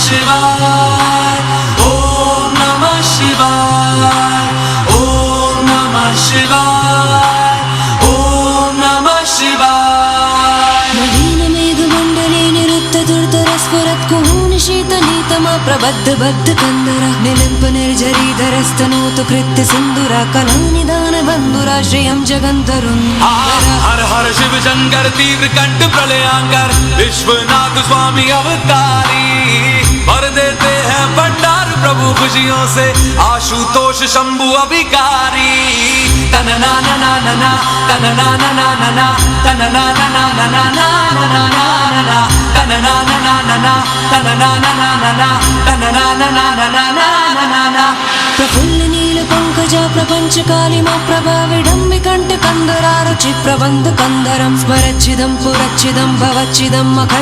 शिवाय, ओम नमः शिवाय, ओम नमः शिवाय, ओम नमः शिवाय। नवीन मेघमण्डले निरुद्ध दुर्धर स्फुरत् कुहूनि शीतनीतमा प्रबद्ध बद्ध कंदरा निलिम्प निर्झरीधरस्तनोतु कृत्य सिन्दूरा कलानिदान बन्धुरा श्रियं जगन्तरुन्धर। हर हर शिव शंकर तीव्र कंठ प्रलयांकर विश्वनाथ स्वामी अवतारी, भर देते हैं भंडार प्रभु खुशियों से आशुतोष शंभु अभिकारी। तनना ना ना ना ना तनना ना ना ना ना तनना ना ना ना ना ना ना तनना ना ना ना ना तनना ना ना ना ना तनना ना ना ना ना ना ना। प्रफुल्ल नील पंकजा प्रपंच कालिमा प्रभा विडम्बि कंठ कंदरा रुचि प्रबंध कंदरं स्मरच्चिदं पुरच्चिदं भवच्चिदं मख